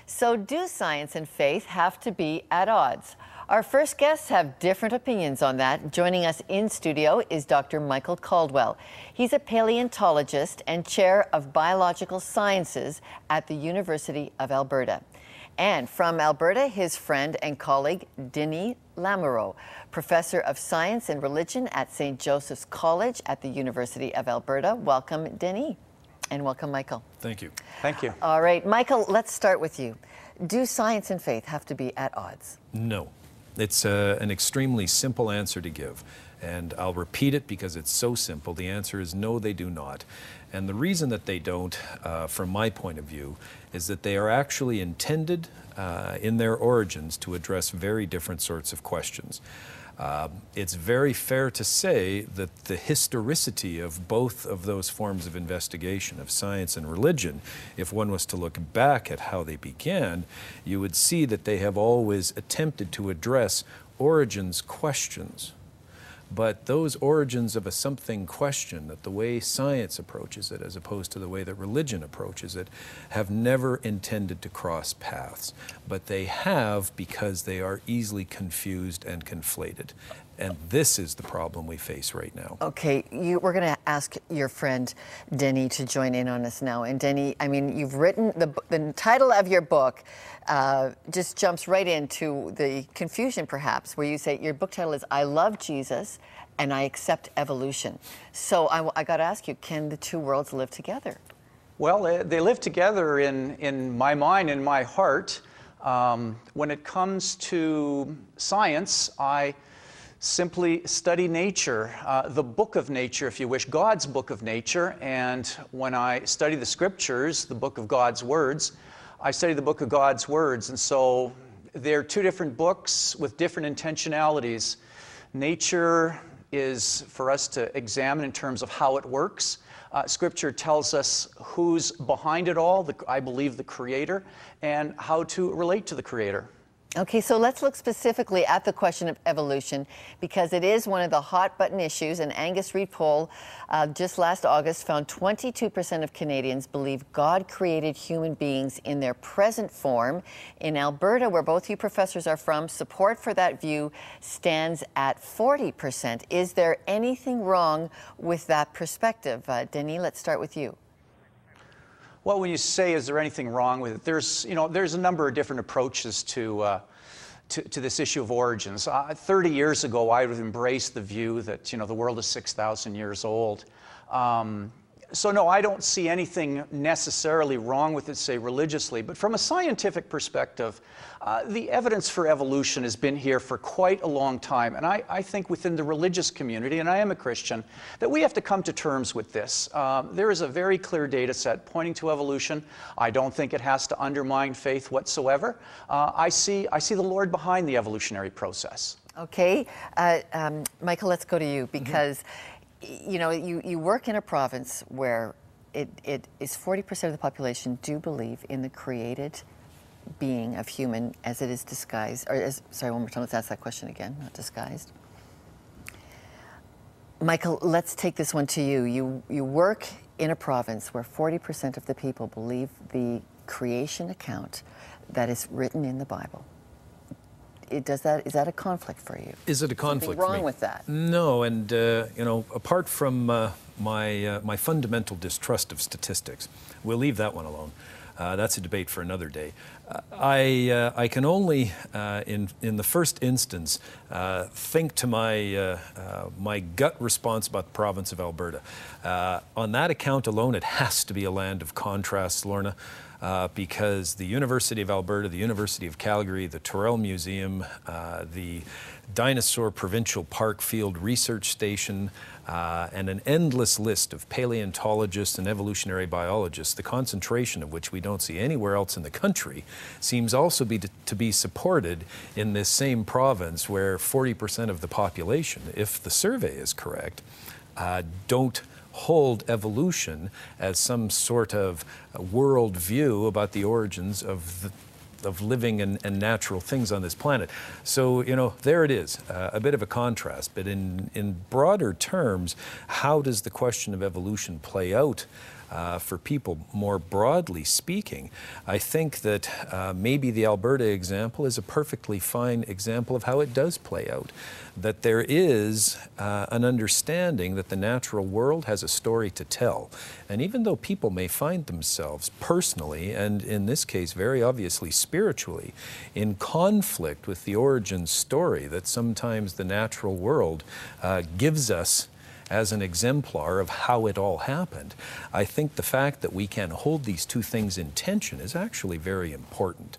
So do science and faith have to be at odds? Our first guests have different opinions on that. Joining us in studio is Dr. Michael Caldwell. He's a paleontologist and chair of biological sciences at the University of Alberta. And from Alberta, his friend and colleague, Denis Lamoureux, professor of science and religion at St. Joseph's College at the University of Alberta. Welcome, Denis. And welcome, Michael. Thank you. Thank you. All right, Michael, let's start with you. Do science and faith have to be at odds? No. It's an extremely simple answer to give. And I'll repeat it because it's so simple. The answer is no, they do not. And the reason that they don't, from my point of view, is that they are actually intended in their origins to address very different sorts of questions. It's very fair to say that the historicity of both of those forms of investigation, of science and religion, if one was to look back at how they began, you would see that they have always attempted to address origins questions. But those origins of a something question, that the way science approaches it as opposed to the way that religion approaches it, have never intended to cross paths. But they have because they are easily confused and conflated. And this is the problem we face right now. Okay, we're going to ask your friend Denis to join in on us now. And Denis, I mean, you've written, the title of your book just jumps right into the confusion, perhaps, where you say your book title is I Love Jesus and I Accept Evolution. So I got to ask you, can the two worlds live together? Well, they live together in my mind, in my heart. When it comes to science, I simply study nature, the book of nature, if you wish, God's book of nature. And when I study the scriptures, the book of God's words, I study the book of God's words. And so they're two different books with different intentionalities. Nature is for us to examine in terms of how it works. Scripture tells us who's behind it all, I believe the Creator, and how to relate to the Creator. Okay, so let's look specifically at the question of evolution because it is one of the hot button issues. An Angus Reid poll just last August found 22% of Canadians believe God created human beings in their present form. In Alberta, where both you professors are from, support for that view stands at 40%. Is there anything wrong with that perspective? Denis, let's start with you. Well, when you say, is there anything wrong with it, there's a number of different approaches to this issue of origins. 30 years ago, I would have embraced the view that, the world is 6,000 years old. So no, I don't see anything necessarily wrong with it, say, religiously. But from a scientific perspective, the evidence for evolution has been here for quite a long time. And I think within the religious community, and I am a Christian, that we have to come to terms with this. There is a very clear data set pointing to evolution. I don't think it has to undermine faith whatsoever. I see the Lord behind the evolutionary process. Okay. Michael, let's go to you because you work in a province where it is 40% of the population do believe in the created being of human as it is disguised, or sorry, one more time, let's ask that question again, not disguised. Michael, let's take this one to you. You work in a province where 40% of the people believe the creation account that is written in the Bible. Is that a conflict for you? Is it a conflict? Something wrong with that? No, and apart from my fundamental distrust of statistics, we'll leave that one alone. That's a debate for another day. I can only, in the first instance, think to my gut response about the province of Alberta. On that account alone, it has to be a land of contrasts, Lorna. Because the University of Alberta, the University of Calgary, the Tyrrell Museum, the Dinosaur Provincial Park Field Research Station, and an endless list of paleontologists and evolutionary biologists, the concentration of which we don't see anywhere else in the country, seems also to be supported in this same province where 40% of the population, if the survey is correct, don't hold evolution as some sort of world view about the origins of living and natural things on this planet. So, there it is, a bit of a contrast. But in broader terms, how does the question of evolution play out for people more broadly speaking, I think that maybe the Alberta example is a perfectly fine example of how it does play out. That there is an understanding that the natural world has a story to tell. And even though people may find themselves personally, and in this case very obviously spiritually, in conflict with the origin story that sometimes the natural world gives us as an exemplar of how it all happened, I think the fact that we can hold these two things in tension is actually very important.